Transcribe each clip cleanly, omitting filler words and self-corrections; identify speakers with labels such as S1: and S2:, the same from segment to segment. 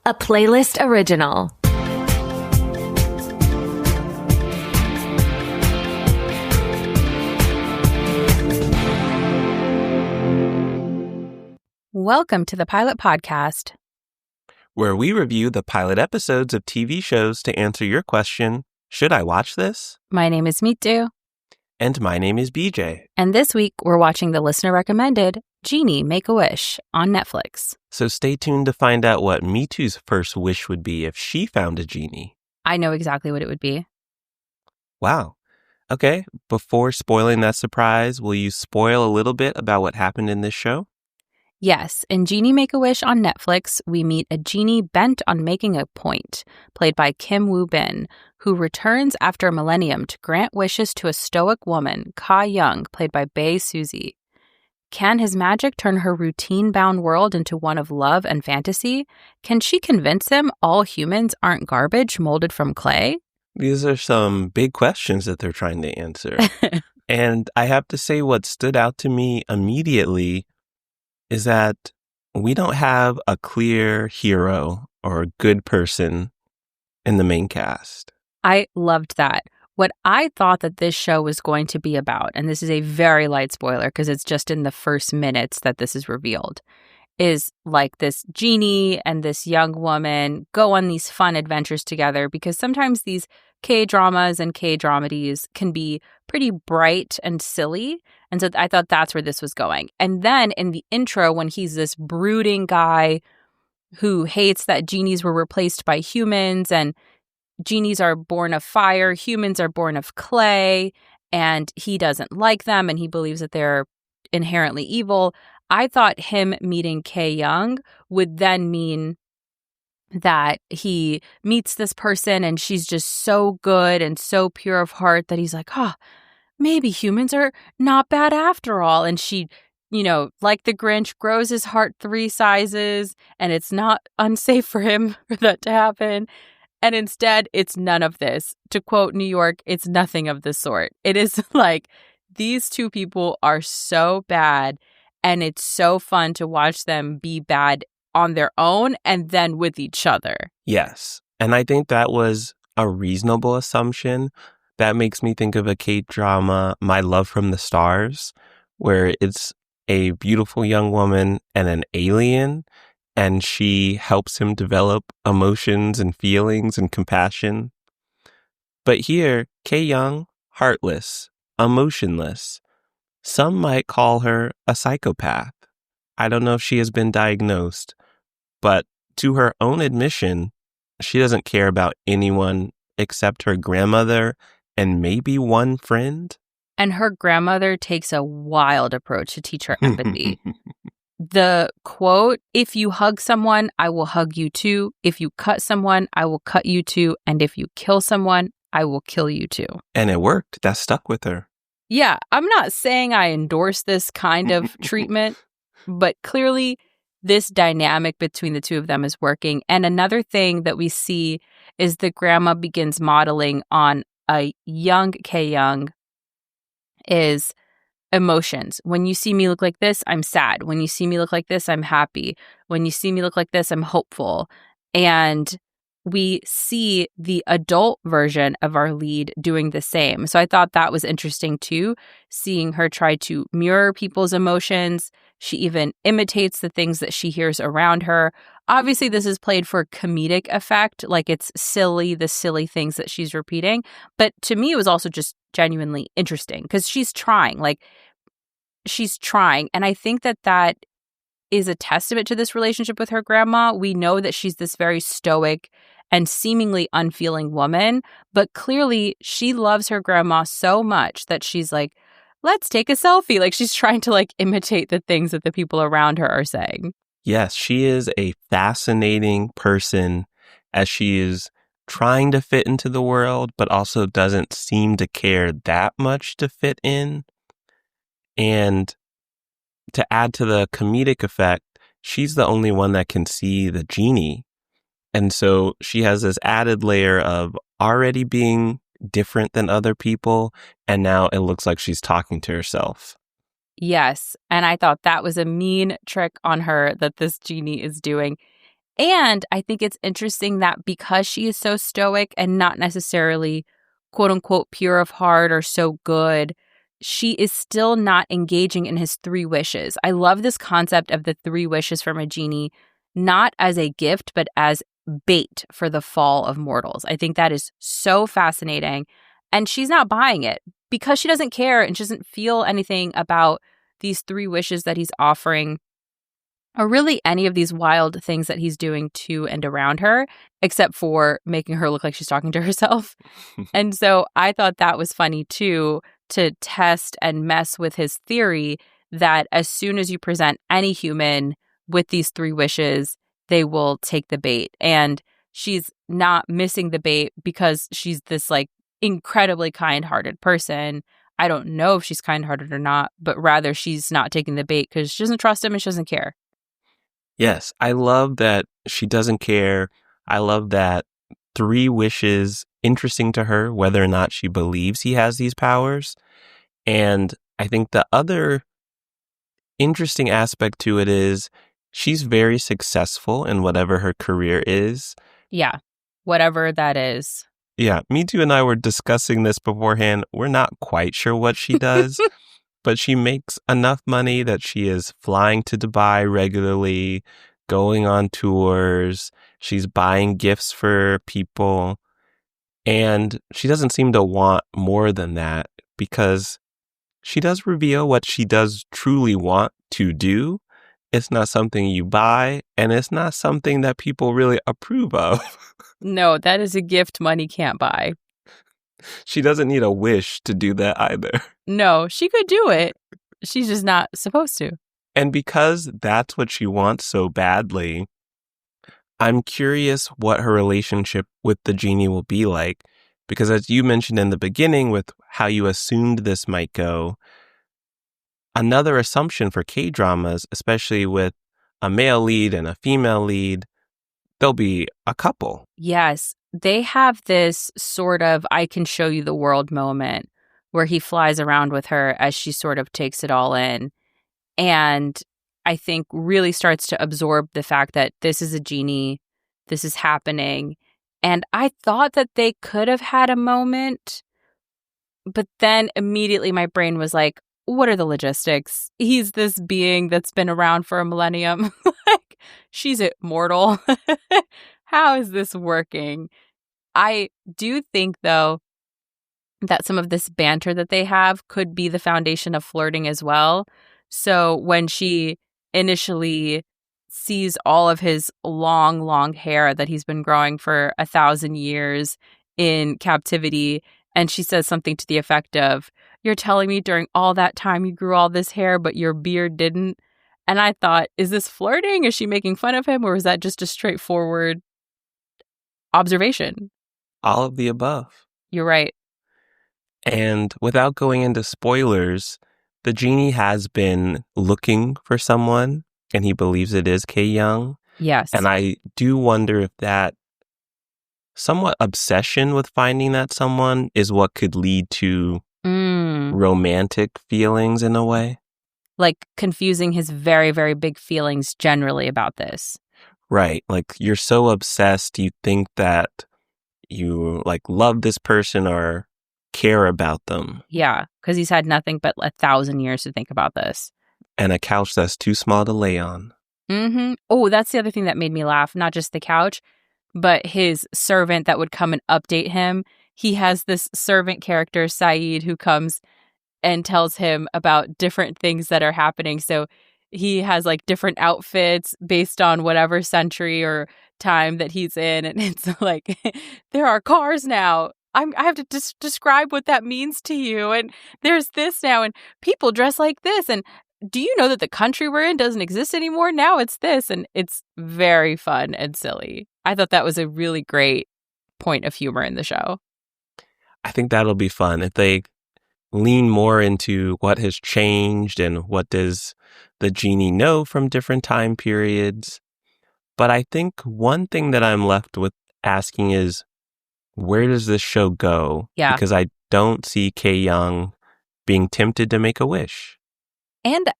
S1: a Playlyst original.
S2: Welcome to the Pilot Podcast,
S3: where we review the pilot episodes of TV shows to answer your question, should I watch this?
S2: My name is Mitu.
S3: And my name is BJ.
S2: And this week, we're watching the listener-recommended Genie, Make-A-Wish on Netflix.
S3: So stay tuned to find out what Mitu's first wish would be if she found a genie.
S2: I know exactly what it would be.
S3: Wow. Okay, before spoiling that surprise, will you spoil a little bit about what happened in this show?
S2: Yes, in Genie, Make-A-Wish on Netflix, we meet a genie bent on making a point, played by Kim Woo-bin, who returns after a millennium to grant wishes to a stoic woman, Ka Young, played by Bae Suzy. Can his magic turn her routine-bound world into one of love and fantasy? Can she convince him all humans aren't garbage molded from clay?
S3: These are some big questions that they're trying to answer. And I have to say what stood out to me immediately is that we don't have a clear hero or a good person in the main cast.
S2: I loved that. What I thought that this show was going to be about, and this is a very light spoiler because it's just in the first minutes that this is revealed, is like this genie and this young woman go on these fun adventures together, because sometimes these K-dramas and K-dramedies can be pretty bright and silly. And so I thought that's where this was going. And then in the intro, when he's this brooding guy who hates that genies were replaced by humans, and genies are born of fire, humans are born of clay, and he doesn't like them and he believes that they're inherently evil. I thought him meeting Kae Young would then mean that he meets this person and she's just so good and so pure of heart that he's like, maybe humans are not bad after all. And she, like the Grinch, grows his heart 3 sizes, and it's not unsafe for him for that to happen. And instead, it's none of this. To quote New York, it's nothing of the sort. It is like these two people are so bad, and it's so fun to watch them be bad on their own and then with each other.
S3: Yes. And I think that was a reasonable assumption. That makes me think of a K-drama, My Love from the Stars, where it's a beautiful young woman and an alien, and she helps him develop emotions and feelings and compassion. But here, Kae Young, heartless, emotionless. Some might call her a psychopath. I don't know if she has been diagnosed, but to her own admission, she doesn't care about anyone except her grandmother and maybe one friend.
S2: And her grandmother takes a wild approach to teach her empathy. The quote, "If you hug someone, I will hug you too. If you cut someone, I will cut you too. And if you kill someone, I will kill you too."
S3: And it worked. That stuck with her.
S2: Yeah, I'm not saying I endorse this kind of treatment, but clearly this dynamic between the two of them is working. And another thing that we see is the grandma begins modeling on a young Kae Young is emotions. When you see me look like this, I'm sad. When you see me look like this, I'm happy. When you see me look like this, I'm hopeful. And we see the adult version of our lead doing the same. So I thought that was interesting too, seeing her try to mirror people's emotions. She even imitates the things that she hears around her. Obviously, this is played for comedic effect, like it's silly, the silly things that she's repeating. But to me, it was also just genuinely interesting because she's trying. And I think that is a testament to this relationship with her grandma. We know that she's this very stoic and seemingly unfeeling woman, but clearly she loves her grandma so much that she's like, let's take a selfie. Like she's trying to imitate the things that the people around her are saying.
S3: Yes, she is a fascinating person as she is trying to fit into the world, but also doesn't seem to care that much to fit in. And to add to the comedic effect, she's the only one that can see the genie. And so she has this added layer of already being different than other people, and now it looks like she's talking to herself.
S2: Yes, and I thought that was a mean trick on her that this genie is doing. And I think it's interesting that because she is so stoic and not necessarily quote unquote pure of heart or so good, she is still not engaging in his three wishes. I love this concept of the three wishes from a genie, not as a gift, but as bait for the fall of mortals. I think that is so fascinating. And she's not buying it because she doesn't care and she doesn't feel anything about these three wishes that he's offering, or really any of these wild things that he's doing to and around her, except for making her look like she's talking to herself. And so I thought that was funny too, to test and mess with his theory that as soon as you present any human with these three wishes, they will take the bait. And she's not missing the bait because she's this like incredibly kind-hearted person. I don't know if she's kind-hearted or not, but rather she's not taking the bait because she doesn't trust him and she doesn't care.
S3: Yes, I love that she doesn't care. I love that three wishes interesting to her, whether or not she believes he has these powers. And I think the other interesting aspect to it is she's very successful in whatever her career is.
S2: Yeah, whatever that is.
S3: Yeah, me too and I were discussing this beforehand. We're not quite sure what she does, but she makes enough money that she is flying to Dubai regularly, going on tours. She's buying gifts for people. And she doesn't seem to want more than that because she does reveal what she does truly want to do. It's not something you buy, and it's not something that people really approve of.
S2: No, that is a gift money can't buy.
S3: She doesn't need a wish to do that either.
S2: No, she could do it. She's just not supposed to.
S3: And because that's what she wants so badly, I'm curious what her relationship with the genie will be like. Because as you mentioned in the beginning with how you assumed this might go, another assumption for K-dramas, especially with a male lead and a female lead, they'll be a couple.
S2: Yes, they have this sort of I can show you the world moment where he flies around with her as she sort of takes it all in. And I think really starts to absorb the fact that this is a genie, this is happening. And I thought that they could have had a moment, but then immediately my brain was like, what are the logistics? He's this being that's been around for a millennium. Like, she's immortal. How is this working? I do think, though, that some of this banter that they have could be the foundation of flirting as well. So when she initially sees all of his long, long hair that he's been growing for 1,000 years in captivity, and she says something to the effect of, "You're telling me during all that time you grew all this hair, but your beard didn't?" And I thought, is this flirting? Is she making fun of him? Or is that just a straightforward observation?
S3: All of the above.
S2: You're right.
S3: And without going into spoilers, the genie has been looking for someone, and he believes it is K Young.
S2: Yes.
S3: And I do wonder if that somewhat obsession with finding that someone is what could lead to romantic feelings in a way.
S2: Like confusing his very, very big feelings generally about this.
S3: Right. Like you're so obsessed, you think that you like love this person or care about them.
S2: Yeah, because he's had nothing but 1,000 years to think about this.
S3: And a couch that's too small to lay on.
S2: Mm-hmm. Oh, that's the other thing that made me laugh. Not just the couch, but his servant that would come and update him. He has this servant character, Saeed, who comes and tells him about different things that are happening. So he has like different outfits based on whatever century or time that he's in. And it's like, there are cars now. I have to describe what that means to you. And there's this now. And people dress like this. And do you know that the country we're in doesn't exist anymore? Now it's this. And it's very fun and silly. I thought that was a really great point of humor in the show.
S3: I think that'll be fun if they lean more into what has changed and what does the genie know from different time periods. But I think one thing that I'm left with asking is, where does this show go?
S2: Yeah.
S3: Because I don't see K Young being tempted to make a wish.
S2: And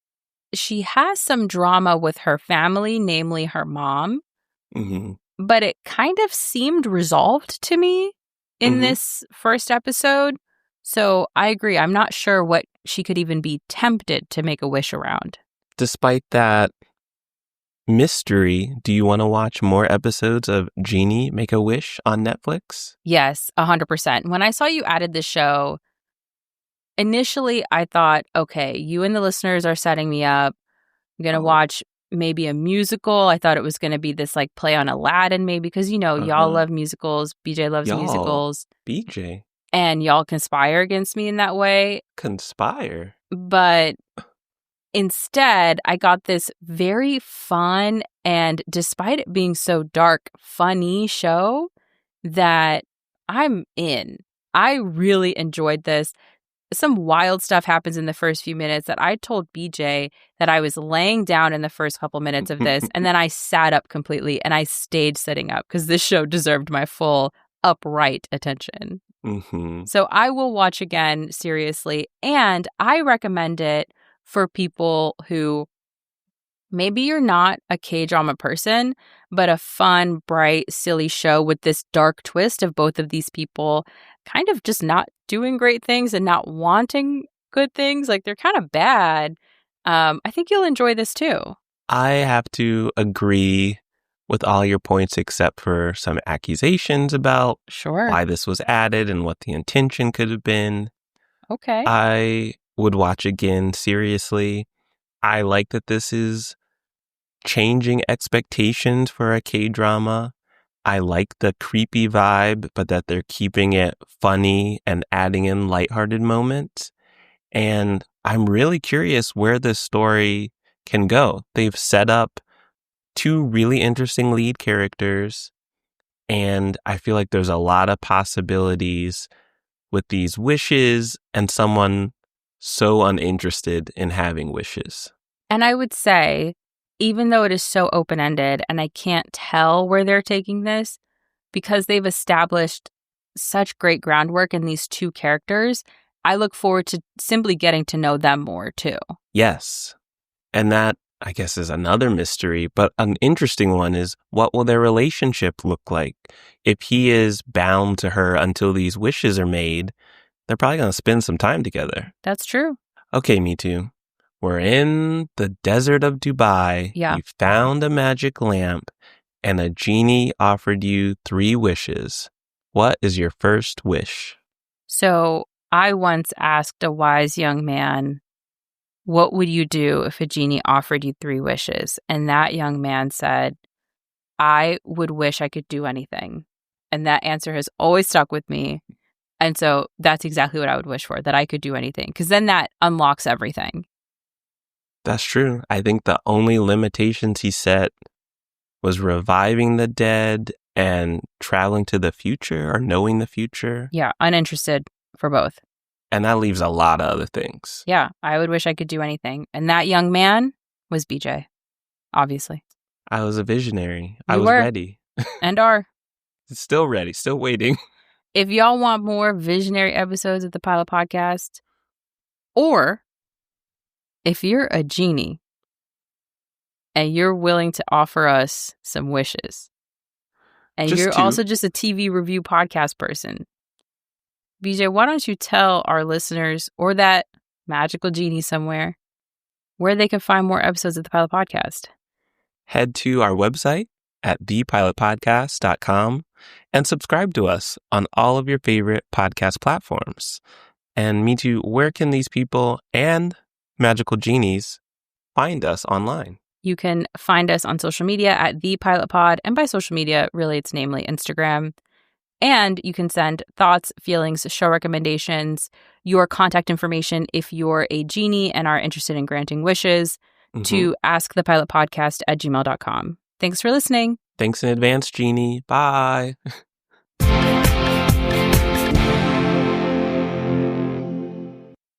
S2: she has some drama with her family, namely her mom,
S3: Mm-hmm.
S2: But it kind of seemed resolved to me in
S3: Mhm.
S2: this first episode. So I agree. I'm not sure what she could even be tempted to make a wish around.
S3: Despite that mystery, do you want to watch more episodes of Genie Make a Wish on Netflix?
S2: Yes, 100%. When I saw you added this show, initially I thought, okay, you and the listeners are setting me up. I'm going to watch maybe a musical. I thought it was going to be this like play on Aladdin maybe because, y'all love musicals. BJ loves
S3: Y'all,
S2: musicals.
S3: BJ.
S2: And y'all conspire against me in that way.
S3: Conspire?
S2: But instead, I got this very fun and, despite it being so dark, funny show that I'm in. I really enjoyed this. Some wild stuff happens in the first few minutes that I told BJ that I was laying down in the first couple minutes of this, and then I sat up completely and I stayed sitting up because this show deserved my full upright attention.
S3: Mm-hmm.
S2: So I will watch again, seriously, and I recommend it for people who maybe you're not a K-drama person, but a fun, bright, silly show with this dark twist of both of these people kind of just not doing great things and not wanting good things. Like, they're kind of bad. I think you'll enjoy this too.
S3: I have to agree with all your points except for some accusations about why this was added and what the intention could have been.
S2: Okay.
S3: I would watch again, seriously. I like that this is changing expectations for a K-drama. I like the creepy vibe, but that they're keeping it funny and adding in lighthearted moments. And I'm really curious where this story can go. They've set up two really interesting lead characters, and I feel like there's a lot of possibilities with these wishes and someone so uninterested in having wishes.
S2: And I would say, even though it is so open-ended and I can't tell where they're taking this, because they've established such great groundwork in these two characters, I look forward to simply getting to know them more too.
S3: Yes. And that, I guess, is another mystery, but an interesting one is, what will their relationship look like? If he is bound to her until these wishes are made, they're probably going to spend some time together.
S2: That's true.
S3: Okay, me too. We're in the desert of Dubai.
S2: Yeah.
S3: You found a magic lamp, and a genie offered you 3 wishes. What is your first wish?
S2: So I once asked a wise young man, what would you do if a genie offered you 3 wishes? And that young man said, I would wish I could do anything. And that answer has always stuck with me. And so that's exactly what I would wish for, that I could do anything, because then that unlocks everything.
S3: That's true. I think the only limitations he set was reviving the dead and traveling to the future or knowing the future.
S2: Yeah, uninterested for both.
S3: And that leaves a lot of other things.
S2: Yeah, I would wish I could do anything. And that young man was BJ, obviously.
S3: I was a visionary. I
S2: You
S3: was
S2: were.
S3: ready.
S2: And are.
S3: Still ready. Still waiting.
S2: If y'all want more visionary episodes of the Pilot Podcast, or if you're a genie and you're willing to offer us some wishes, and
S3: Just
S2: you're
S3: 2.
S2: also just a TV review podcast person, BJ, why don't you tell our listeners, or that magical genie somewhere, where they can find more episodes of the Pilot Podcast?
S3: Head to our website at thepilotpodcast.com and subscribe to us on all of your favorite podcast platforms. And me too, where can these people and magical genies find us online?
S2: You can find us on social media at The Pilot Pod. And by social media, really, it's namely Instagram. And you can send thoughts, feelings, show recommendations, your contact information if you're a genie and are interested in granting wishes to askthepilotpodcast@gmail.com. Thanks for listening.
S3: Thanks in advance, Genie. Bye.